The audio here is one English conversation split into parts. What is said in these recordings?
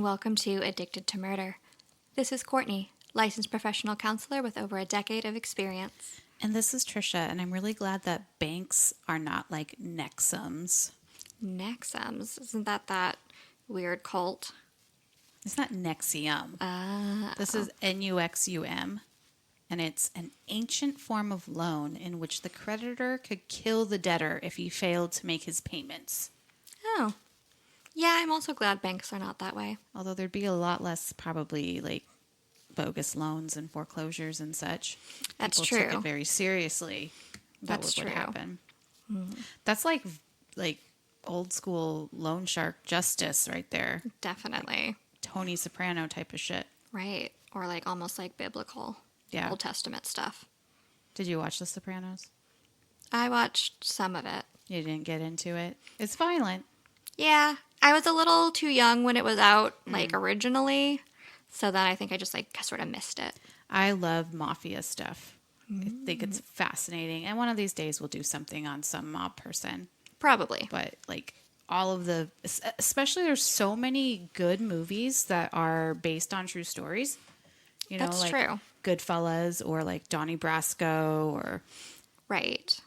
welcome to Addicted to Murder. This is Courtney, licensed professional counselor with over a decade of experience. And this is Trisha, and I'm really glad that banks are not like Nexums. Nexums? Isn't that weird cult? It's not Nexium. This is Nuxum, and it's an ancient form of loan in which the creditor could kill the debtor if he failed to make his payments. Oh. Yeah, I'm also glad banks are not that way. Although there'd be a lot less probably like bogus loans and foreclosures and such. That's People true. took it very seriously. That's what true. happened. That's like old school loan shark justice right there. Definitely. Tony Soprano type of shit. Right. Or like almost like biblical Old Testament stuff. Did you watch The Sopranos? I watched some of it. You didn't get into it? It's violent. Yeah. I was a little too young when it was out, originally. So then I think I just sort of missed it. I love mafia stuff. I think it's fascinating. And one of these days we'll do something on some mob person. Probably. But all of the, especially there's so many good movies that are based on true stories. You know, That's true. Goodfellas or Donnie Brasco or. Right.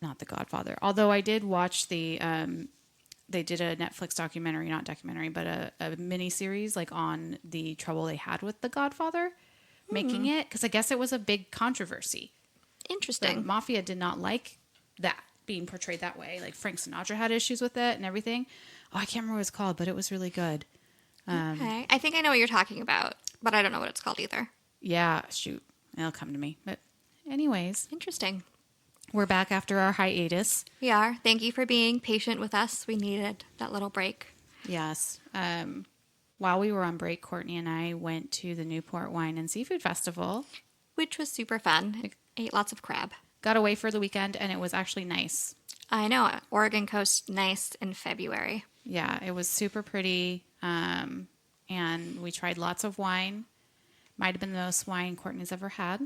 Not The Godfather. Although I did watch the, they did a Netflix documentary, not documentary, but a mini series on the trouble they had with The Godfather making it. Because I guess it was a big controversy. Interesting. The mafia did not like that being portrayed that way. Frank Sinatra had issues with it and everything. Oh, I can't remember what it's called, but it was really good. Okay. I think I know what you're talking about, but I don't know what it's called either. Yeah, shoot. It'll come to me. But anyways. Interesting. We're back after our hiatus. We are. Thank you for being patient with us. We needed that little break. Yes. While we were on break, Courtney and I went to the Newport Wine and Seafood Festival. Which was super fun. Ate lots of crab. Got away for the weekend, and it was actually nice. I know. Oregon coast, nice in February. Yeah, it was super pretty. And we tried lots of wine. Might have been the most wine Courtney's ever had.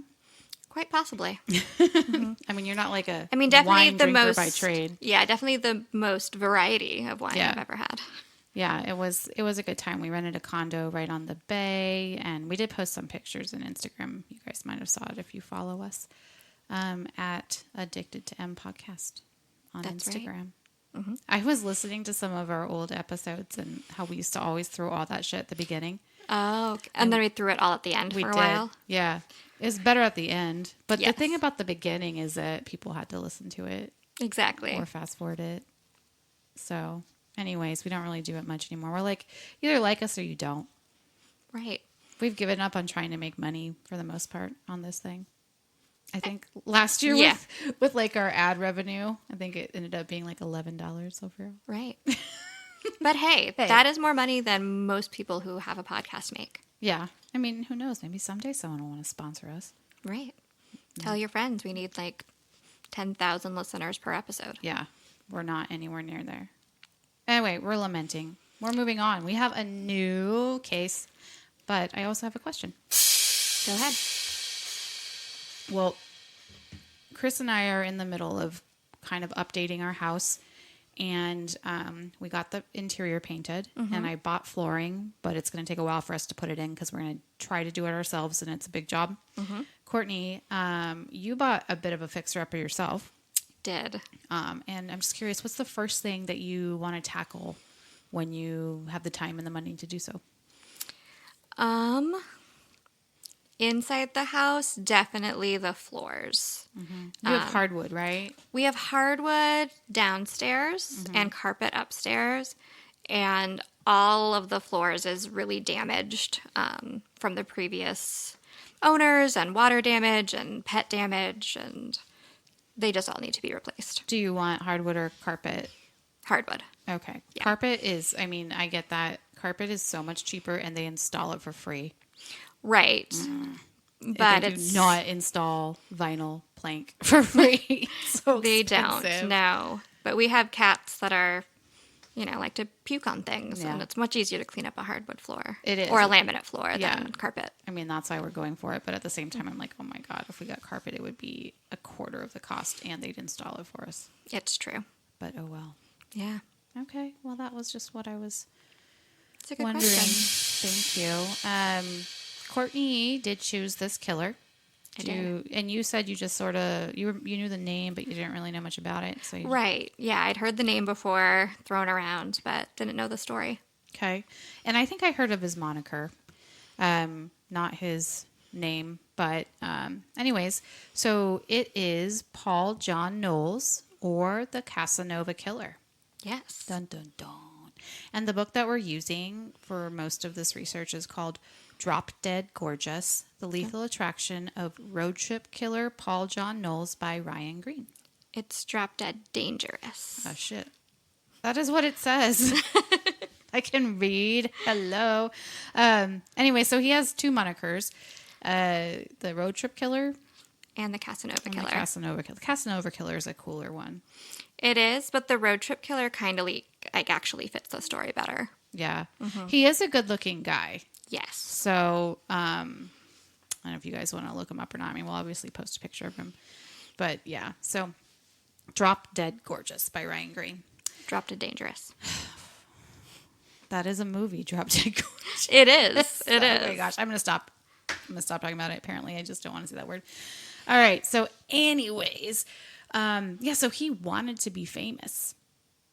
Quite possibly. I mean, you're not a definitely wine the drinker most by trade. Yeah, definitely the most variety of wine I've ever had. Yeah, it was a good time. We rented a condo right on the bay, and we did post some pictures on Instagram. You guys might have saw it if you follow us at Addicted to M Podcast on Instagram. Right. Mm-hmm. I was listening to some of our old episodes and how we used to always throw all that shit at the beginning. Oh, okay. And then we threw it all at the end for a while. Yeah. It was better at the end. But the thing about the beginning is that people had to listen to it. Exactly. Or fast forward it. So, anyways, we don't really do it much anymore. We're either like us or you don't. Right. We've given up on trying to make money for the most part on this thing. I think last year with our ad revenue, I think it ended up being $11 overall. Right. But hey, that is more money than most people who have a podcast make. Yeah. I mean, who knows? Maybe someday someone will want to sponsor us. Right. Tell your friends we need 10,000 listeners per episode. Yeah. We're not anywhere near there. Anyway, we're lamenting. We're moving on. We have a new case, but I also have a question. Go ahead. Well, Chris and I are in the middle of kind of updating our house. And we got the interior painted, and I bought flooring, but it's going to take a while for us to put it in because we're going to try to do it ourselves, and it's a big job. Courtney, you bought a bit of a fixer-upper yourself. Did. And I'm just curious, what's the first thing that you want to tackle when you have the time and the money to do so? Inside the house, definitely the floors. You have hardwood, right? We have hardwood downstairs and carpet upstairs, and all of the floors is really damaged from the previous owners and water damage and pet damage, and they just all need to be replaced. Do you want hardwood or carpet? Hardwood. Okay. Yeah. Carpet is, I get that. Carpet is so much cheaper, and they install it for free. Right. But they do not install vinyl plank for free. So they expensive. don't, no. But we have cats that are, like to puke on things. Yeah. And it's much easier to clean up a hardwood floor. It is. Or a laminate floor than carpet. I mean, that's why we're going for it. But at the same time, I'm like, oh my God, if we got carpet, it would be a quarter of the cost and they'd install it for us. It's true. But oh well. Yeah. Okay. Well, that was just what I was It's a good wondering. question. Thank you. Courtney did choose this killer. I did. And you said you just sort of you knew the name, but you didn't really know much about it. So Right. Yeah, I'd heard the name before, thrown around, but didn't know the story. okay. And I think I heard of his moniker, not his name, but anyways. So it is Paul John Knowles, or the Casanova Killer. Yes. Dun dun dun. And the book that we're using for most of this research is called Drop Dead Gorgeous: The Lethal Attraction of Road Trip Killer Paul John Knowles by Ryan Green. It's Drop Dead Dangerous. Oh, shit. That is what it says. I can read. Hello. Anyway, so he has two monikers. The Road Trip Killer And the Casanova and Killer. the Casanova Killer. The Casanova Killer is a cooler one. It is, but the Road Trip Killer kind of actually fits the story better. Yeah. He is a good-looking guy. Yes. So, I don't know if you guys want to look him up or not. I mean, we'll obviously post a picture of him. But, yeah. So, Drop Dead Gorgeous by Ryan Green. Drop Dead Dangerous. That is a movie, Drop Dead Gorgeous. It is. It is. Oh, my gosh. I'm going to stop. I'm going to stop talking about it. Apparently, I just don't want to say that word. All right. So, anyways, so he wanted to be famous.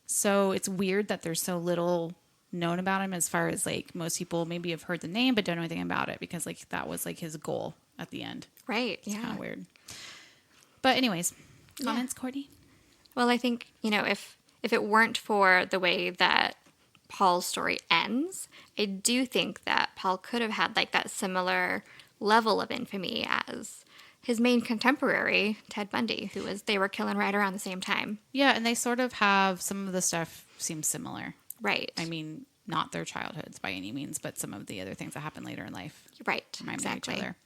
So, it's weird that there's so little known about him, as far as like most people maybe have heard the name but don't know anything about it, because like that was like his goal at the end. Right. It's Yeah. kind of weird. But anyways, comments, Courtney? Well, I think, if it weren't for the way that Paul's story ends, I do think that Paul could have had like that similar level of infamy as his main contemporary, Ted Bundy, they were killing right around the same time. Yeah, and they sort of have, some of the stuff seems similar. Right. I mean, not their childhoods by any means, but some of the other things that happen later in life Right. remind Exactly. me of each other.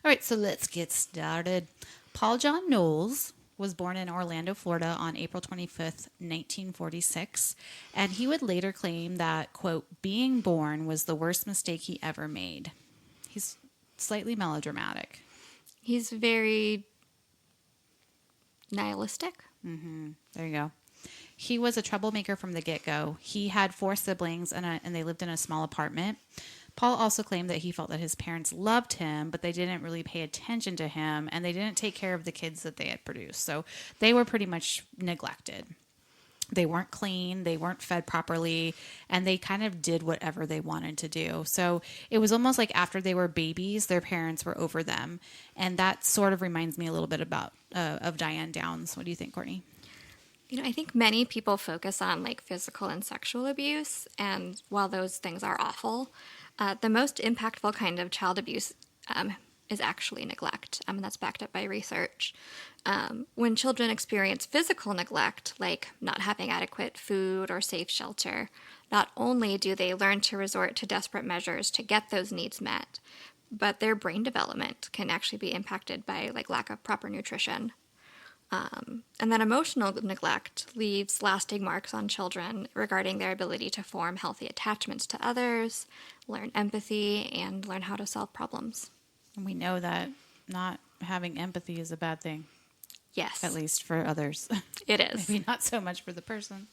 All right, so let's get started. Paul John Knowles was born in Orlando, Florida on April 25th, 1946, and he would later claim that, quote, being born was the worst mistake he ever made. He's slightly melodramatic. He's very nihilistic. There you go. He was a troublemaker from the get-go. He had 4 siblings, and they lived in a small apartment. Paul also claimed that he felt that his parents loved him, but they didn't really pay attention to him, and they didn't take care of the kids that they had produced. So they were pretty much neglected. They weren't clean, they weren't fed properly, and they kind of did whatever they wanted to do. So it was almost like after they were babies, their parents were over them. And that sort of reminds me a little bit about of Diane Downs. What do you think, Courtney? I think many people focus on like physical and sexual abuse, and while those things are awful, the most impactful kind of child abuse is actually neglect, and that's backed up by research. When children experience physical neglect, like not having adequate food or safe shelter, not only do they learn to resort to desperate measures to get those needs met, but their brain development can actually be impacted by like lack of proper nutrition. And then emotional neglect leaves lasting marks on children regarding their ability to form healthy attachments to others, learn empathy, and learn how to solve problems. And we know that not having empathy is a bad thing, Yes. at least for others. It is. Maybe not so much for the person.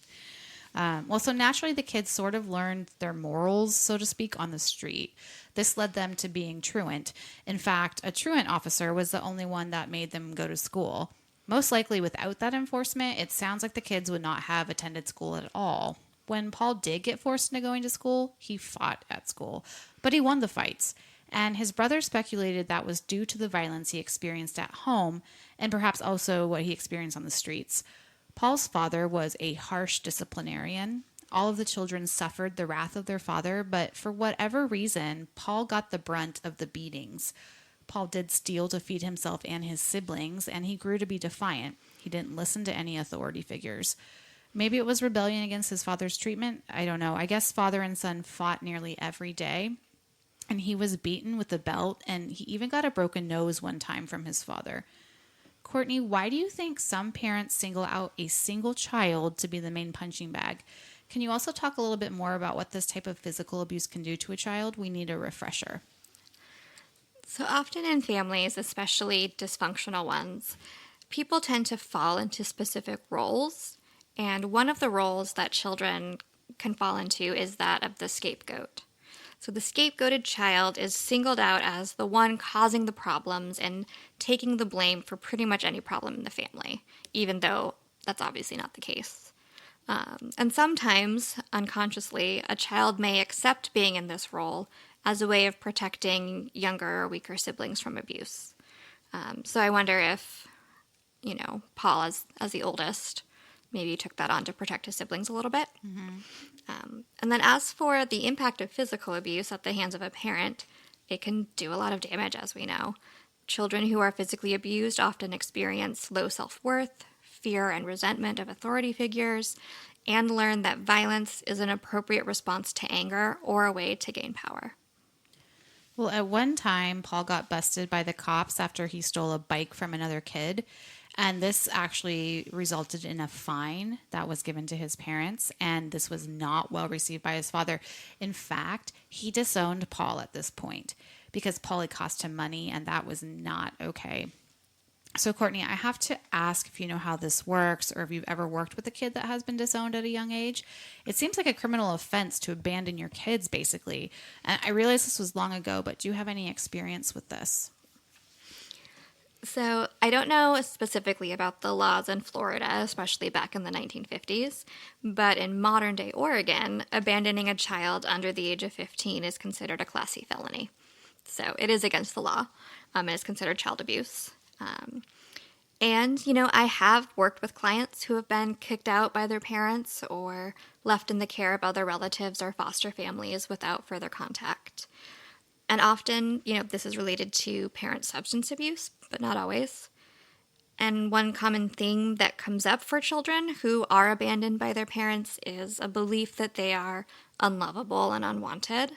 So naturally the kids sort of learned their morals, so to speak, on the street. This led them to being truant. In fact, a truant officer was the only one that made them go to school. Most likely without that enforcement, it sounds like the kids would not have attended school at all. When Paul did get forced into going to school, he fought at school, but he won the fights. And his brother speculated that was due to the violence he experienced at home, and perhaps also what he experienced on the streets. Paul's father was a harsh disciplinarian. All of the children suffered the wrath of their father, but for whatever reason, Paul got the brunt of the beatings. Paul did steal to feed himself and his siblings, and he grew to be defiant. He didn't listen to any authority figures. Maybe it was rebellion against his father's treatment. I don't know. I guess father and son fought nearly every day, and he was beaten with a belt, and he even got a broken nose one time from his father. Courtney, why do you think some parents single out a single child to be the main punching bag? Can you also talk a little bit more about what this type of physical abuse can do to a child? We need a refresher. So often in families, especially dysfunctional ones, people tend to fall into specific roles. And one of the roles that children can fall into is that of the scapegoat. So the scapegoated child is singled out as the one causing the problems and taking the blame for pretty much any problem in the family, even though that's obviously not the case. And sometimes, unconsciously, a child may accept being in this role as a way of protecting younger or weaker siblings from abuse. So I wonder if, Paul, as the oldest, maybe took that on to protect his siblings a little bit. And then as for the impact of physical abuse at the hands of a parent, it can do a lot of damage, as we know. Children who are physically abused often experience low self-worth, fear and resentment of authority figures, and learn that violence is an appropriate response to anger or a way to gain power. Well, at one time, Paul got busted by the cops after he stole a bike from another kid. And this actually resulted in a fine that was given to his parents. And this was not well received by his father. In fact, he disowned Paul at this point because Paul had cost him money, and that was not okay. So, Courtney, I have to ask if you know how this works or if you've ever worked with a kid that has been disowned at a young age. It seems like a criminal offense to abandon your kids, basically. And I realize this was long ago, but do you have any experience with this? So I don't know specifically about the laws in Florida, especially back in the 1950s, but in modern-day Oregon, abandoning a child under the age of 15 is considered a Class C felony. So it is against the law, and is considered child abuse. And, I have worked with clients who have been kicked out by their parents or left in the care of other relatives or foster families without further contact. And often, this is related to parent substance abuse, but not always. And one common theme that comes up for children who are abandoned by their parents is a belief that they are unlovable and unwanted.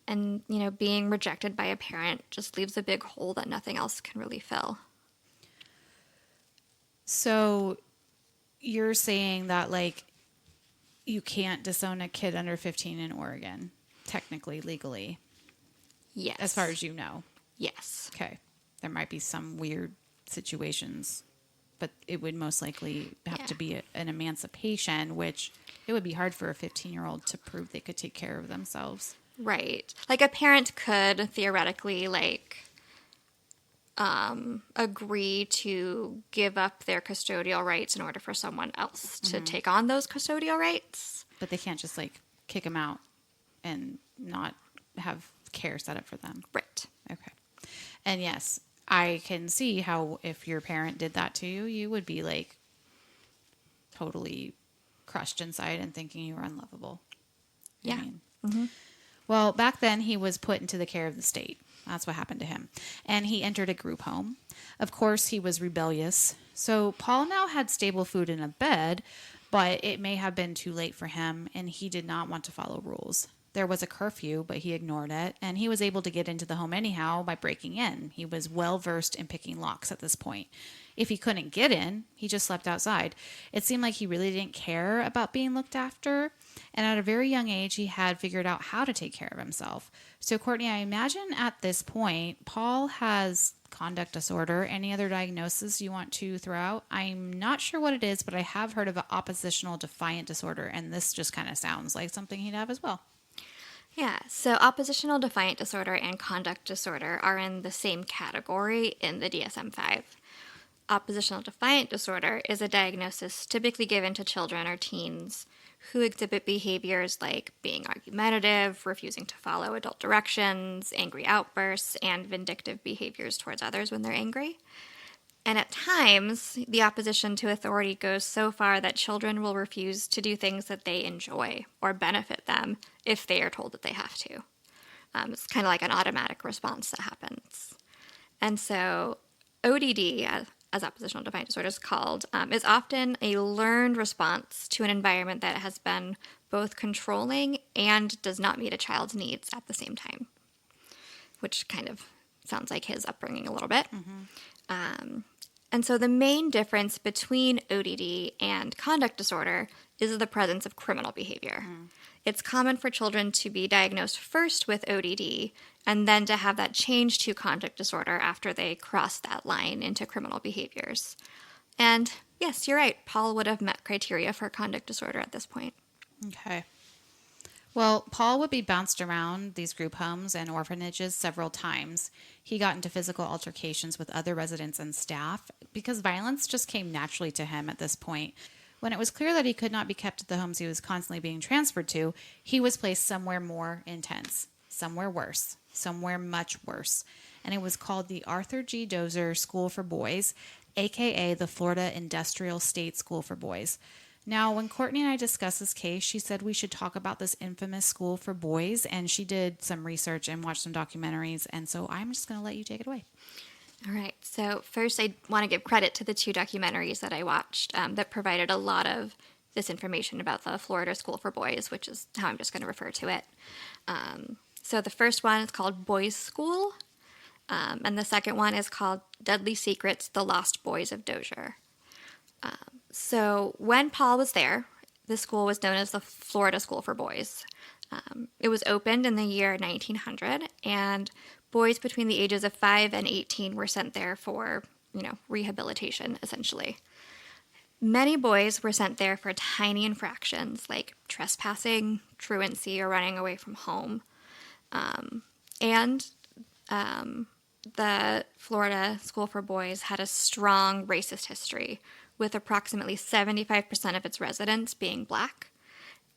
And, being rejected by a parent just leaves a big hole that nothing else can really fill. So you're saying that, you can't disown a kid under 15 in Oregon, technically, legally? Yes. As far as you know? Yes. Okay. There might be some weird situations, but it would most likely have to be an emancipation, which it would be hard for a 15-year-old to prove they could take care of themselves. Right. A parent could theoretically, agree to give up their custodial rights in order for someone else to take on those custodial rights. But they can't just kick them out and not have care set up for them. Right. Okay. And yes, I can see how if your parent did that to you, you would be totally crushed inside and thinking you were unlovable. Yeah. Well, back then he was put into the care of the state. That's what happened to him. And he entered a group home. Of course, he was rebellious. So Paul now had stable food and a bed, but it may have been too late for him, and he did not want to follow rules. There was a curfew, but he ignored it, and he was able to get into the home anyhow by breaking in. He was well versed in picking locks at this point. If he couldn't get in, he just slept outside. It seemed like he really didn't care about being looked after, and at a very young age, he had figured out how to take care of himself. So, Courtney, I imagine at this point, Paul has conduct disorder. Any other diagnosis you want to throw out? I'm not sure what it is, but I have heard of an oppositional defiant disorder, and this just kind of sounds like something he'd have as well. Yeah, so oppositional defiant disorder and conduct disorder are in the same category in the DSM-5. Oppositional defiant disorder is a diagnosis typically given to children or teens who exhibit behaviors like being argumentative, refusing to follow adult directions, angry outbursts, and vindictive behaviors towards others when they're angry. And at times, the opposition to authority goes so far that children will refuse to do things that they enjoy or benefit them if they are told that they have to. It's kind of like an automatic response that happens. And so ODD, as oppositional defiant disorder is called, is often a learned response to an environment that has been both controlling and does not meet a child's needs at the same time, which kind of sounds like his upbringing a little bit. And so the main difference between ODD and conduct disorder is the presence of criminal behavior. It's common for children to be diagnosed first with ODD and then to have that change to conduct disorder after they cross that line into criminal behaviors. And yes, you're right, Paul would have met criteria for conduct disorder at this point. Okay. Well, Paul would be bounced around these group homes and orphanages several times. He got into physical altercations with other residents and staff because violence just came naturally to him at this point. When it was clear that he could not be kept at the homes he was constantly being transferred to, he was placed somewhere more intense, somewhere worse, somewhere much worse. And it was called the Arthur G. Dozier School for Boys, a.k.a. the Florida Industrial State School for Boys. Now, when Courtney and I discussed this case, she said we should talk about this infamous school for boys, and she did some research and watched some documentaries, and so I'm just going to let you take it away. All right. So first, I want to give credit to the 2 documentaries that I watched that provided a lot of this information about the Florida School for Boys, which is how I'm just going to refer to it. So the first one is called Boys School, and the second one is called Deadly Secrets, The Lost Boys of Dozier. So when Paul was there, the school was known as the Florida School for Boys. It was opened in the year 1900, and boys between the ages of 5 and 18 were sent there for, rehabilitation, essentially. Many boys were sent there for tiny infractions like trespassing, truancy, or running away from home. The Florida School for Boys had a strong racist history, with approximately 75% of its residents being black,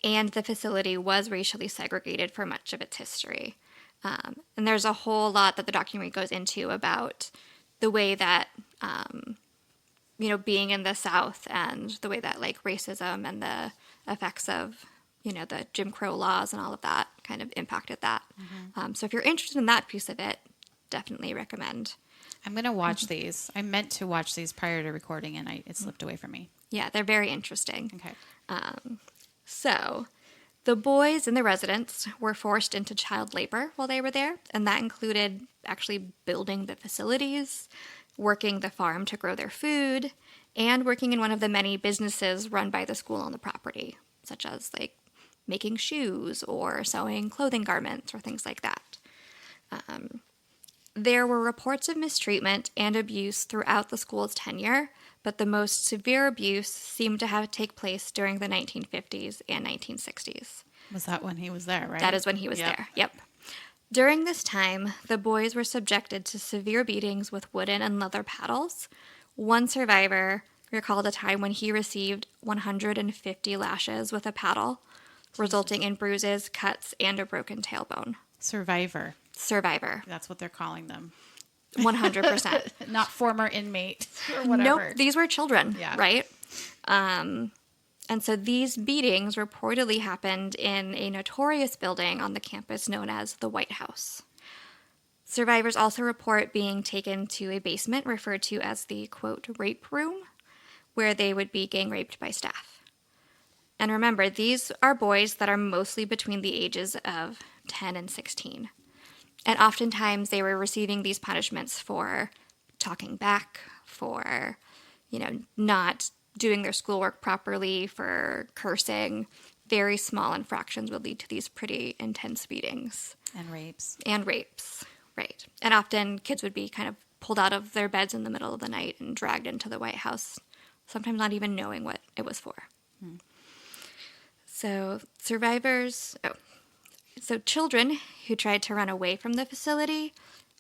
and the facility was racially segregated for much of its history. And there's a whole lot that the documentary goes into about the way that, being in the South and the way that, racism and the effects of, the Jim Crow laws and all of that kind of impacted that. Mm-hmm. So if you're interested in that piece of it, definitely recommend. I'm going to watch these. I meant to watch these prior to recording, and it slipped away from me. Yeah, they're very interesting. Okay. So the boys and the residents were forced into child labor while they were there, and that included actually building the facilities, working the farm to grow their food, and working in one of the many businesses run by the school on the property, such as making shoes or sewing clothing garments or things like that. There were reports of mistreatment and abuse throughout the school's tenure, but the most severe abuse seemed to have take place during the 1950s and 1960s. Was that when he was there, right? That is when he was there, yep. During this time, the boys were subjected to severe beatings with wooden and leather paddles. One survivor recalled a time when he received 150 lashes with a paddle, resulting in bruises, cuts, and a broken tailbone. Survivor. That's what they're calling them. 100%. Not former inmate or whatever. Nope, these were children, right? And so these beatings reportedly happened in a notorious building on the campus known as the White House. Survivors also report being taken to a basement referred to as the, quote, rape room, where they would be gang raped by staff. And remember, these are boys that are mostly between the ages of 10 and 16. And oftentimes they were receiving these punishments for talking back, for, not doing their schoolwork properly, for cursing. Very small infractions would lead to these pretty intense beatings. And rapes, right. And often kids would be kind of pulled out of their beds in the middle of the night and dragged into the White House, sometimes not even knowing what it was for. So children who tried to run away from the facility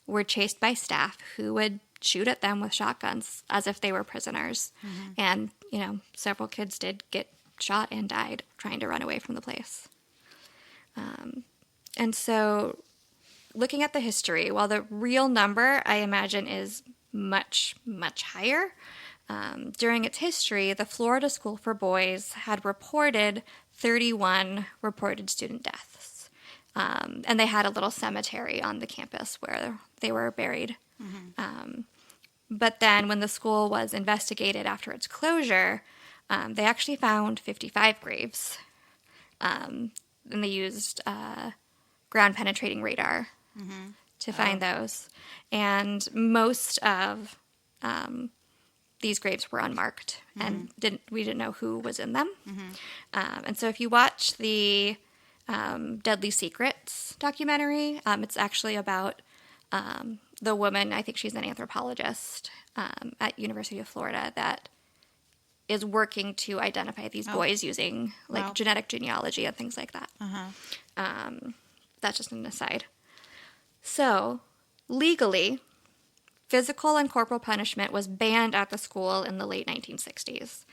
were chased by staff who would shoot at them with shotguns as if they were prisoners. Mm-hmm. And, several kids did get shot and died trying to run away from the place. And so looking at the history, while the real number, I imagine, is much, much higher, during its history, the Florida School for Boys had reported 31 reported student deaths. And they had a little cemetery on the campus where they were buried. Mm-hmm. But then when the school was investigated after its closure, they actually found 55 graves. And they used ground-penetrating radar to find those. And most of these graves were unmarked, and we didn't know who was in them. And so if you watch the Deadly Secrets documentary, it's actually about the woman, I think she's an anthropologist at University of Florida, that is working to identify these boys using genetic genealogy and things like that. That's just an aside. So, legally, physical and corporal punishment was banned at the school in the late 1960s.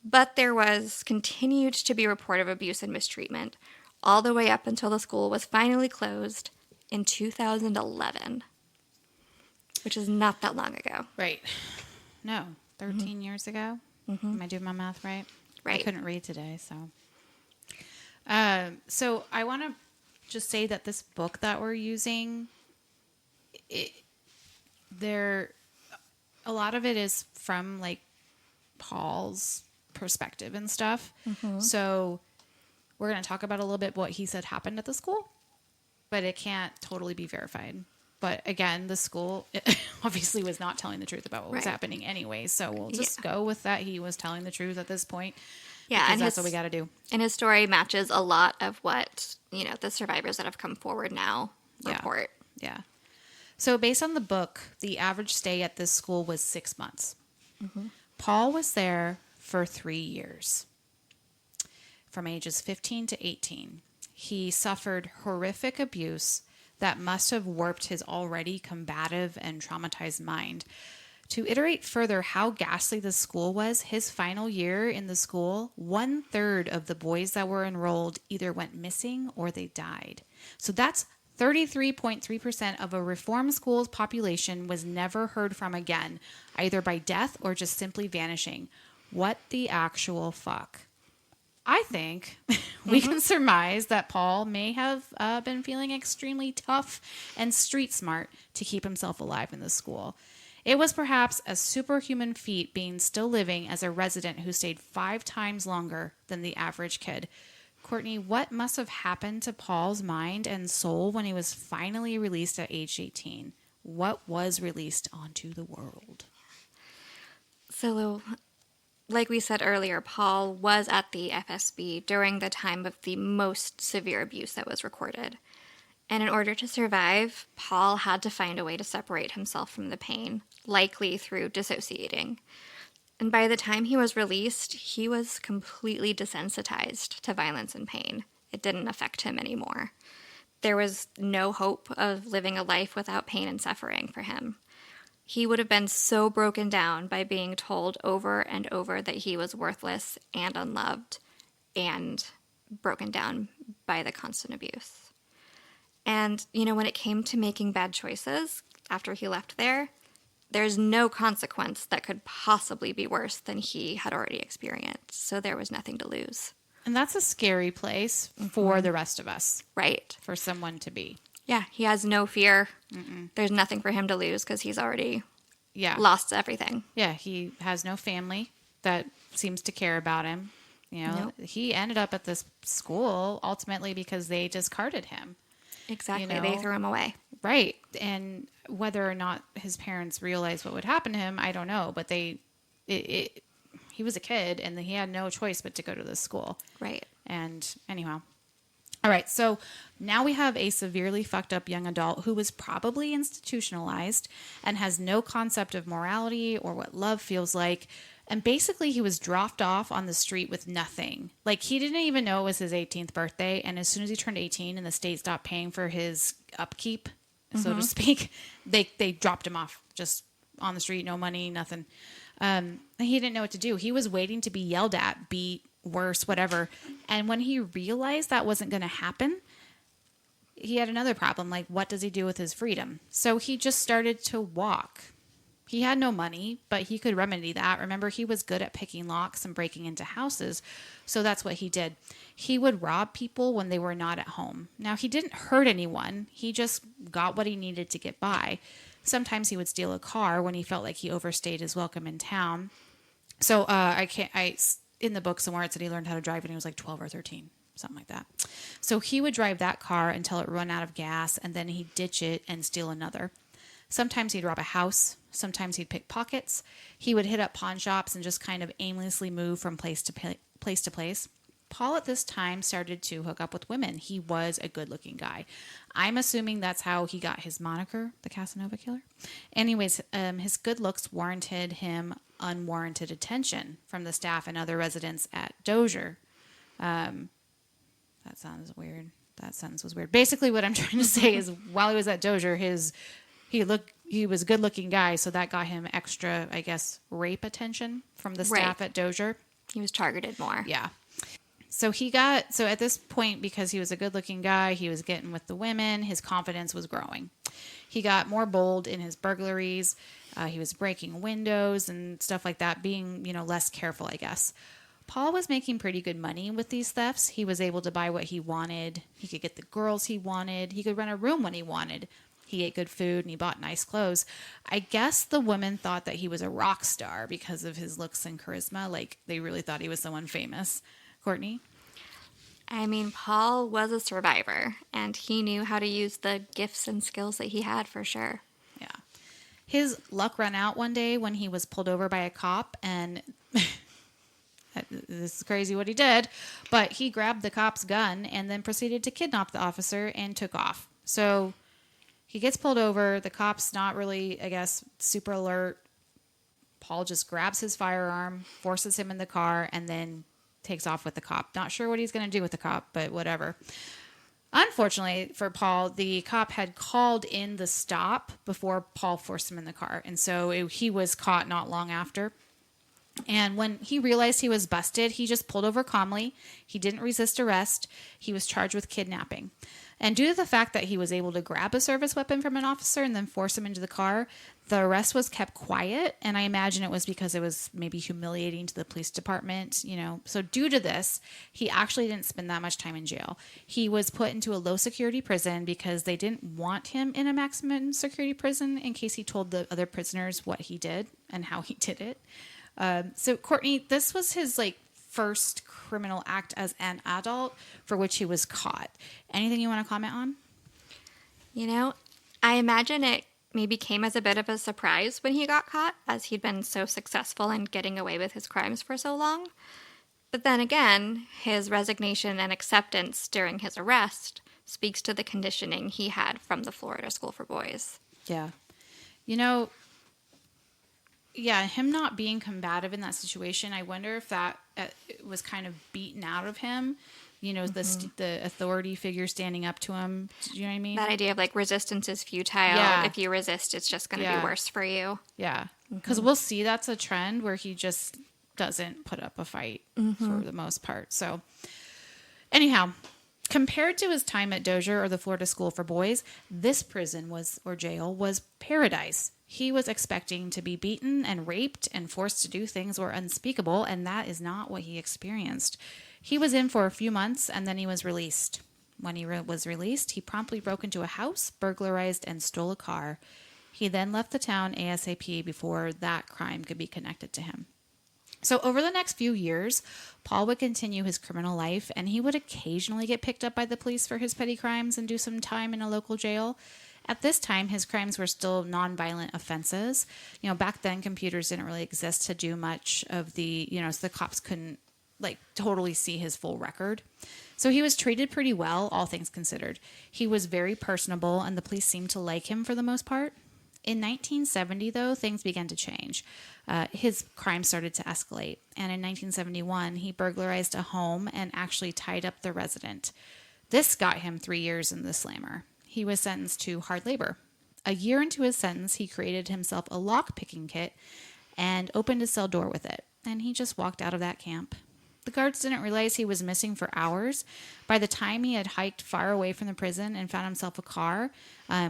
But there was continued to be report of abuse and mistreatment all the way up until the school was finally closed in 2011, which is not that long ago. Right. No, 13 years ago. Am I doing my math right? Right. I couldn't read today, so. So I want to just say that this book that we're using, a lot of it is from like Paul's perspective and stuff. So we're going to talk about a little bit what he said happened at the school, but it can't totally be verified. But again, the school obviously was not telling the truth about what was happening anyway. So we'll just go with that. He was telling the truth at this point. Yeah, and that's what we got to do. And his story matches a lot of what, the survivors that have come forward now report. Yeah. So based on the book, the average stay at this school was 6 months. Paul was there for 3 years, from ages 15 to 18. He suffered horrific abuse that must have warped his already combative and traumatized mind. To iterate further how ghastly the school was, his final year in the school, 1/3 of the boys that were enrolled either went missing or they died. So that's 33.3% of a reform school's population was never heard from again, either by death or just simply vanishing. What the actual fuck? I think we can surmise that Paul may have been feeling extremely tough and street smart to keep himself alive in the school. It was perhaps a superhuman feat being still living as a resident who stayed 5 times longer than the average kid. Courtney, what must have happened to Paul's mind and soul when he was finally released at age 18? What was released onto the world? So, like we said earlier, Paul was at the FSB during the time of the most severe abuse that was recorded. And in order to survive, Paul had to find a way to separate himself from the pain, likely through dissociating. And by the time he was released, he was completely desensitized to violence and pain. It didn't affect him anymore. There was no hope of living a life without pain and suffering for him. He would have been so broken down by being told over and over that he was worthless and unloved, and broken down by the constant abuse. And, when it came to making bad choices after he left there, there's no consequence that could possibly be worse than he had already experienced. So there was nothing to lose. And that's a scary place for the rest of us. Right. For someone to be. Yeah, he has no fear. There's nothing for him to lose because he's already lost everything. Yeah, he has no family that seems to care about him. Nope. He ended up at this school ultimately because they discarded him. Exactly. They threw him away. Right. And whether or not his parents realized what would happen to him, I don't know. But he was a kid and he had no choice but to go to this school. Right. And anyhow. All right. So now we have a severely fucked up young adult who was probably institutionalized and has no concept of morality or what love feels like. And basically, he was dropped off on the street with nothing. Like, he didn't even know it was his 18th birthday. And as soon as he turned 18 and the state stopped paying for his upkeep, so to speak, they dropped him off just on the street, no money, nothing. He didn't know what to do. He was waiting to be yelled at, beat, worse, whatever. And when he realized that wasn't going to happen, he had another problem. Like, what does he do with his freedom? So he just started to walk. He had no money, but he could remedy that. Remember, he was good at picking locks and breaking into houses, so that's what he did. He would rob people when they were not at home. Now, he didn't hurt anyone. He just got what he needed to get by. Sometimes he would steal a car when he felt like he overstayed his welcome in town. So in the book somewhere it said he learned how to drive when he was like 12 or 13, something like that. So he would drive that car until it ran out of gas, and then he'd ditch it and steal another. Sometimes he'd rob a house. Sometimes he'd pick pockets. He would hit up pawn shops and just kind of aimlessly move from place to place. Paul at this time started to hook up with women. He was a good-looking guy. I'm assuming that's how he got his moniker, the Casanova Killer. Anyways, his good looks warranted him unwarranted attention from the staff and other residents at Dozier. That sounds weird. That sentence was weird. Basically, what I'm trying to say is while he was at Dozier, he was a good-looking guy, so that got him extra, I guess, rape attention from the staff at Dozier. He was targeted more. Yeah. So at this point, because he was a good-looking guy, he was getting with the women, his confidence was growing. He got more bold in his burglaries. He was breaking windows and stuff like that, being, less careful, I guess. Paul was making pretty good money with these thefts. He was able to buy what he wanted. He could get the girls he wanted. He could rent a room when he wanted. He ate good food and he bought nice clothes. I guess the women thought that he was a rock star because of his looks and charisma. Like, they really thought he was someone famous. Courtney? I mean, Paul was a survivor, and he knew how to use the gifts and skills that he had for sure. Yeah. His luck ran out one day when he was pulled over by a cop, and this is crazy what he did, but he grabbed the cop's gun and then proceeded to kidnap the officer and took off. So he gets pulled over. The cop's not really, I guess, super alert. Paul just grabs his firearm, forces him in the car, and then takes off with the cop. Not sure what he's going to do with the cop, but whatever. Unfortunately for Paul, the cop had called in the stop before Paul forced him in the car. And so he was caught not long after. And when he realized he was busted, he just pulled over calmly. He didn't resist arrest. He was charged with kidnapping. And due to the fact that he was able to grab a service weapon from an officer and then force him into the car, the arrest was kept quiet. And I imagine it was because it was maybe humiliating to the police department, So due to this, he actually didn't spend that much time in jail. He was put into a low security prison because they didn't want him in a maximum security prison in case he told the other prisoners what he did and how he did it. So Courtney, this was his first criminal act as an adult for which he was caught. Anything you want to comment on? I imagine it maybe came as a bit of a surprise when he got caught, as he'd been so successful in getting away with his crimes for so long. But then again, his resignation and acceptance during his arrest speaks to the conditioning he had from the Florida School for Boys. Yeah. Him not being combative in that situation, I wonder if that was kind of beaten out of him. The authority figure standing up to him. Do you know what I mean? That idea of resistance is futile. Yeah. If you resist, it's just going to be worse for you. Yeah. Because we'll see that's a trend where he just doesn't put up a fight for the most part. So anyhow, compared to his time at Dozier or the Florida School for Boys, this prison or jail was paradise. He was expecting to be beaten and raped and forced to do things were unspeakable, and that is not what he experienced. He was in for a few months, and then he was released. When he was released, he promptly broke into a house, burglarized, and stole a car. He then left the town ASAP before that crime could be connected to him. So over the next few years, Paul would continue his criminal life, and he would occasionally get picked up by the police for his petty crimes and do some time in a local jail. At this time, his crimes were still nonviolent offenses. Back then, computers didn't really exist to do much of so the cops couldn't totally see his full record. So he was treated pretty well, all things considered. He was very personable, and the police seemed to like him for the most part. In 1970, though, things began to change. His crime started to escalate, and in 1971, he burglarized a home and actually tied up the resident. This got him 3 years in the slammer. He was sentenced to hard labor. A year into his sentence, he created himself a lock-picking kit and opened his cell door with it, and he just walked out of that camp. The guards didn't realize he was missing for hours. By the time he had hiked far away from the prison and found himself a car,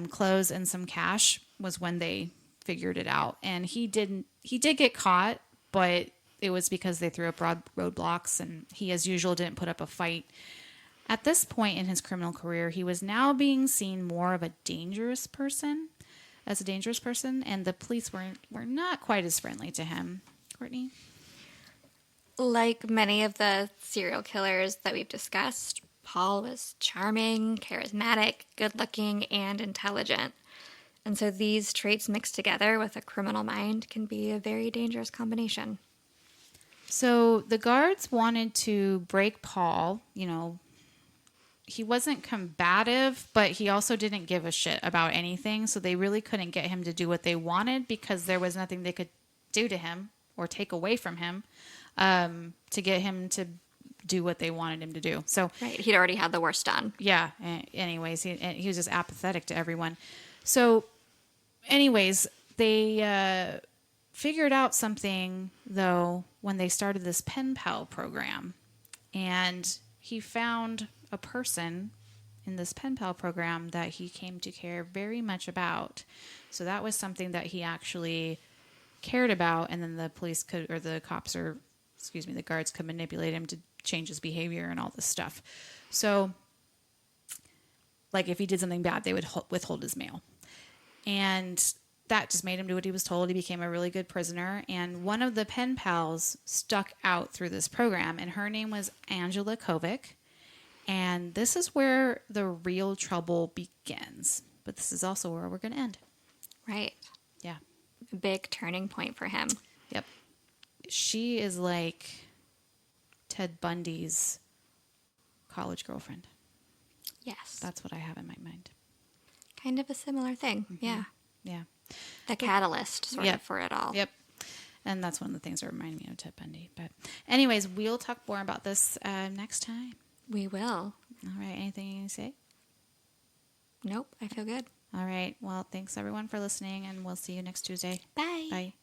clothes, and some cash was when they figured it out. And he did get caught, but it was because they threw up roadblocks, and he, as usual, didn't put up a fight. At this point in his criminal career, he was now being seen more of a dangerous person, and the police were not quite as friendly to him. Courtney? Like many of the serial killers that we've discussed, Paul was charming, charismatic, good-looking, and intelligent. And so these traits mixed together with a criminal mind can be a very dangerous combination. So the guards wanted to break Paul. He wasn't combative, but he also didn't give a shit about anything. So they really couldn't get him to do what they wanted because there was nothing they could do to him or take away from him to get him to do what they wanted him to do. So Right. He'd already had the worst done. yeah. Anyways, he was just apathetic to everyone. So, anyways, they figured out something though when they started this pen pal program, and he found a person in this pen pal program that he came to care very much about. So that was something that he actually cared about, and then the police could, or the cops, or excuse me, the guards could manipulate him to change his behavior and all this stuff. So, like, if he did something bad, they would withhold his mail. And that just made him do what he was told. He became a really good prisoner. And one of the pen pals stuck out through this program, and her name was Angela Kovic. And this is where the real trouble begins. But this is also where we're going to end. Right. Yeah. Big turning point for him. Yep. She is like Ted Bundy's college girlfriend. Yes. That's what I have in my mind. Kind of a similar thing. Mm-hmm. Yeah. Yeah. The catalyst sort Yep. of for it all. Yep. And that's one of the things that remind me of Ted Bundy. But anyways, we'll talk more about this next time. We will. All right. Anything you can say? Nope. I feel good. All right. Well, thanks everyone for listening, and we'll see you next Tuesday. Bye. Bye.